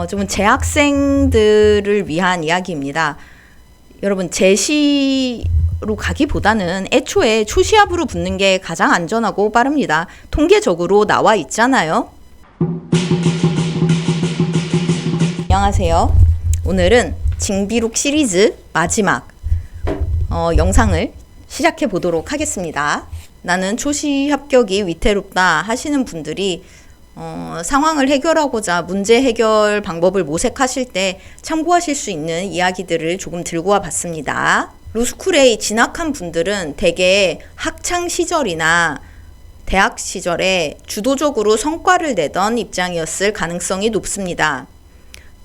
좀 재학생들을 위한 이야기입니다. 여러분, 재시로 가기보다는 애초에 초시합으로 붙는 게 가장 안전하고 빠릅니다. 통계적으로 나와 있잖아요. 안녕하세요. 오늘은 징비록 시리즈 마지막 영상을 시작해 보도록 하겠습니다. 나는 초시 합격이 위태롭다 하시는 분들이 상황을 해결하고자 문제 해결 방법을 모색하실 때 참고하실 수 있는 이야기들을 조금 들고 와 봤습니다. 로스쿨에 진학한 분들은 대개 학창 시절이나 대학 시절에 주도적으로 성과를 내던 입장이었을 가능성이 높습니다.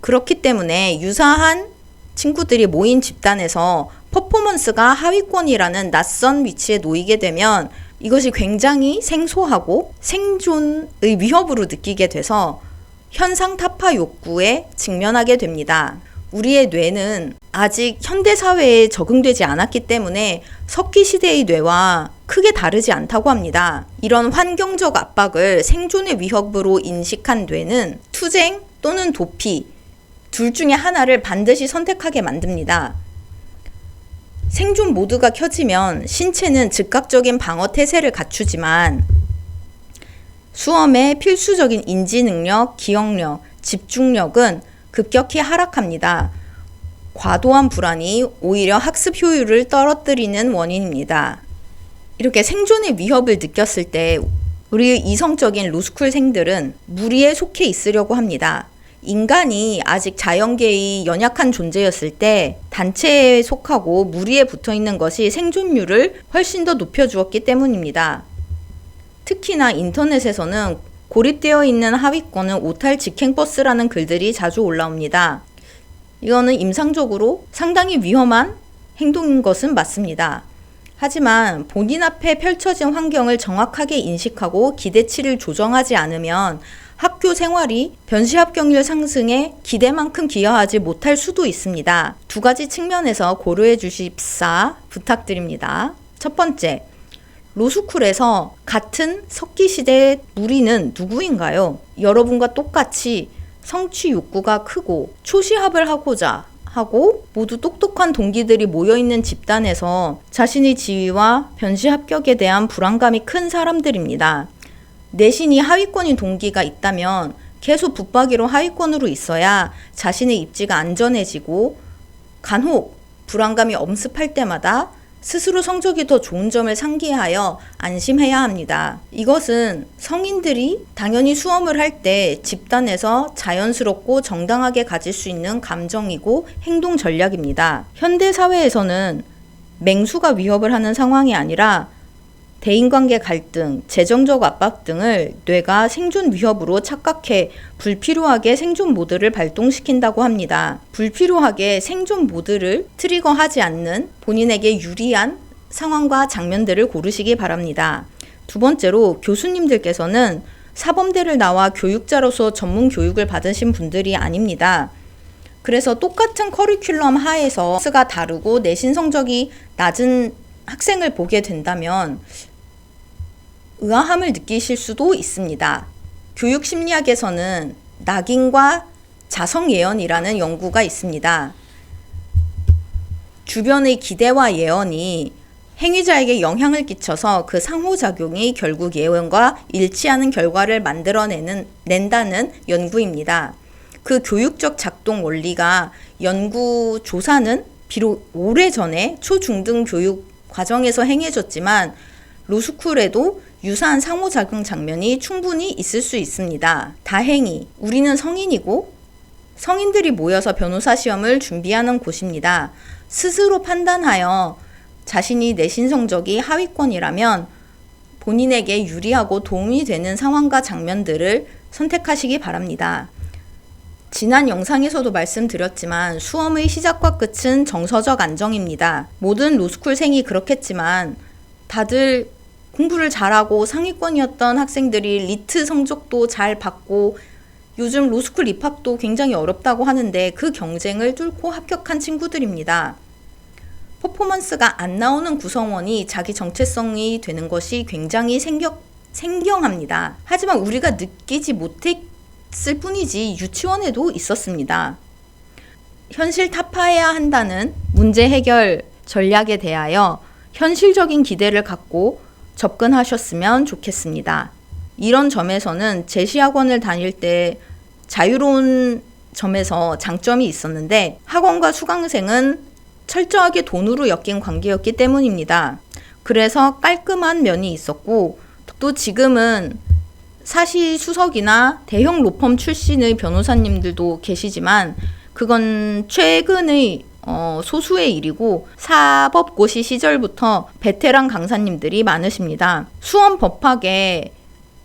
그렇기 때문에 유사한 친구들이 모인 집단에서 퍼포먼스가 하위권이라는 낯선 위치에 놓이게 되면 이것이 굉장히 생소하고 생존의 위협으로 느끼게 돼서 현상 타파 욕구에 직면하게 됩니다. 우리의 뇌는 아직 현대사회에 적응되지 않았기 때문에 석기 시대의 뇌와 크게 다르지 않다고 합니다. 이런 환경적 압박을 생존의 위협으로 인식한 뇌는 투쟁 또는 도피 둘 중에 하나를 반드시 선택하게 만듭니다. 생존 모드가 켜지면 신체는 즉각적인 방어 태세를 갖추지만 수험의 필수적인 인지 능력, 기억력, 집중력은 급격히 하락합니다. 과도한 불안이 오히려 학습 효율을 떨어뜨리는 원인입니다. 이렇게 생존의 위협을 느꼈을 때 우리의 이성적인 로스쿨생들은 무리에 속해 있으려고 합니다. 인간이 아직 자연계의 연약한 존재였을 때 단체에 속하고 무리에 붙어 있는 것이 생존율을 훨씬 더 높여주었기 때문입니다. 특히나 인터넷에서는 고립되어 있는 하위권은 오탈 직행버스라는 글들이 자주 올라옵니다. 이거는 임상적으로 상당히 위험한 행동인 것은 맞습니다. 하지만 본인 앞에 펼쳐진 환경을 정확하게 인식하고 기대치를 조정하지 않으면 학교 생활이 변시 합격률 상승에 기대만큼 기여하지 못할 수도 있습니다. 두 가지 측면에서 고려해 주십사 부탁드립니다. 첫 번째, 로스쿨에서 같은 석기시대의 무리는 누구인가요? 여러분과 똑같이 성취 욕구가 크고 초시합을 하고자 하고 모두 똑똑한 동기들이 모여있는 집단에서 자신의 지위와 변시 합격에 대한 불안감이 큰 사람들입니다. 내신이 하위권인 동기가 있다면 계속 붙박이로 하위권으로 있어야 자신의 입지가 안전해지고 간혹 불안감이 엄습할 때마다 스스로 성적이 더 좋은 점을 상기하여 안심해야 합니다. 이것은 성인들이 당연히 수험을 할 때 집단에서 자연스럽고 정당하게 가질 수 있는 감정이고 행동 전략입니다. 현대사회에서는 맹수가 위협을 하는 상황이 아니라 대인관계 갈등, 재정적 압박 등을 뇌가 생존 위협으로 착각해 불필요하게 생존 모드를 발동시킨다고 합니다. 불필요하게 생존 모드를 트리거하지 않는 본인에게 유리한 상황과 장면들을 고르시기 바랍니다. 두 번째로 교수님들께서는 사범대를 나와 교육자로서 전문 교육을 받으신 분들이 아닙니다. 그래서 똑같은 커리큘럼 하에서 스가 다르고 내신 성적이 낮은 학생을 보게 된다면 의아함을 느끼실 수도 있습니다. 교육심리학에서는 낙인과 자성예언이라는 연구가 있습니다. 주변의 기대와 예언이 행위자에게 영향을 끼쳐서 그 상호작용이 결국 예언과 일치하는 결과를 낸다는 연구입니다. 그 교육적 작동 원리가 연구 조사는 비록 오래전에 초중등 교육 과정에서 행해졌지만 로스쿨에도 유사한 상호작용 장면이 충분히 있을 수 있습니다. 다행히 우리는 성인이고 성인들이 모여서 변호사 시험을 준비하는 곳입니다. 스스로 판단하여 자신이 내신 성적이 하위권이라면 본인에게 유리하고 도움이 되는 상황과 장면들을 선택하시기 바랍니다. 지난 영상에서도 말씀드렸지만 수험의 시작과 끝은 정서적 안정입니다. 모든 로스쿨생이 그렇겠지만 다들 공부를 잘하고 상위권이었던 학생들이 리트 성적도 잘 받고 요즘 로스쿨 입학도 굉장히 어렵다고 하는데 그 경쟁을 뚫고 합격한 친구들입니다. 퍼포먼스가 안 나오는 구성원이 자기 정체성이 되는 것이 굉장히 생경합니다. 하지만 우리가 느끼지 못했기 있었을 뿐이지 유치원에도 있었습니다. 현실 타파해야 한다는 문제 해결 전략에 대하여 현실적인 기대를 갖고 접근하셨으면 좋겠습니다. 이런 점에서는 제시학원을 다닐 때 자유로운 점에서 장점이 있었는데 학원과 수강생은 철저하게 돈으로 엮인 관계였기 때문입니다. 그래서 깔끔한 면이 있었고 또 지금은 사시수석이나 대형 로펌 출신의 변호사님들도 계시지만 그건 최근의 소수의 일이고 사법고시 시절부터 베테랑 강사님들이 많으십니다. 수험 법학에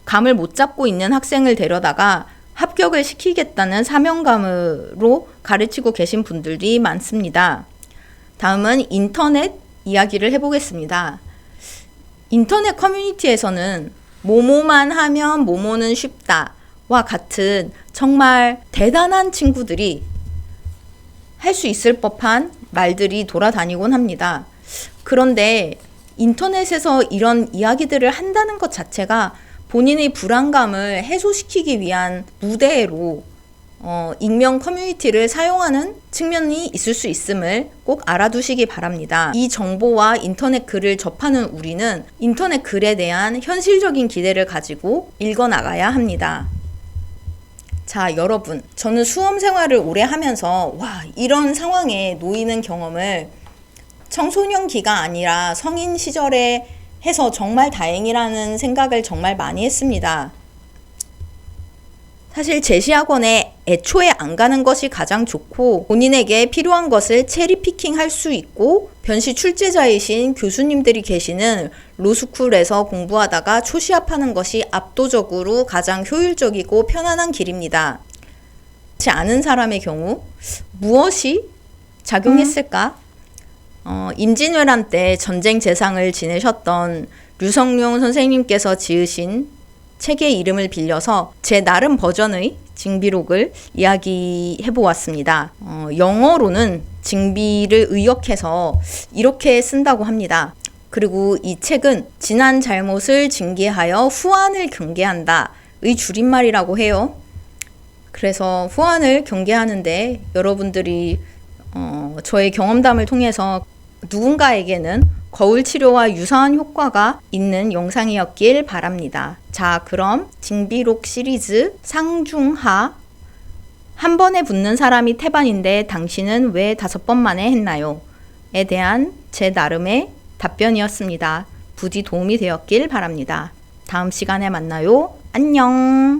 감을 못 잡고 있는 학생을 데려다가 합격을 시키겠다는 사명감으로 가르치고 계신 분들이 많습니다. 다음은 인터넷 이야기를 해보겠습니다. 인터넷 커뮤니티에서는 뭐뭐만 하면 뭐뭐는 쉽다와 같은 정말 대단한 친구들이 할 수 있을 법한 말들이 돌아다니곤 합니다. 그런데 인터넷에서 이런 이야기들을 한다는 것 자체가 본인의 불안감을 해소시키기 위한 무대로 익명 커뮤니티를 사용하는 측면이 있을 수 있음을 꼭 알아두시기 바랍니다. 이 정보와 인터넷 글을 접하는 우리는 인터넷 글에 대한 현실적인 기대를 가지고 읽어나가야 합니다. 자, 여러분, 저는 수험 생활을 오래 하면서 이런 상황에 놓이는 경험을 청소년기가 아니라 성인 시절에 해서 정말 다행이라는 생각을 정말 많이 했습니다. 사실 제시학원에 애초에 안 가는 것이 가장 좋고 본인에게 필요한 것을 체리피킹 할 수 있고 변시 출제자이신 교수님들이 계시는 로스쿨에서 공부하다가 초시합하는 것이 압도적으로 가장 효율적이고 편안한 길입니다. 그렇지 않은 사람의 경우 무엇이 작용했을까? 임진왜란 때 전쟁 재상을 지내셨던 류성룡 선생님께서 지으신 책의 이름을 빌려서 제 나름 버전의 징비록을 이야기해 보았습니다. 영어로는 징비를 의역해서 이렇게 쓴다고 합니다. 그리고 이 책은 지난 잘못을 징계하여 후한을 경계한다의 줄임말이라고 해요. 그래서 후한을 경계하는데 여러분들이 저의 경험담을 통해서 누군가에게는 거울 치료와 유사한 효과가 있는 영상이었길 바랍니다. 자, 그럼 징비록 시리즈 상중하 한 번에 붙는 사람이 태반인데 당신은 왜 5번 만에 했나요? 에 대한 제 나름의 답변이었습니다. 부디 도움이 되었길 바랍니다. 다음 시간에 만나요. 안녕.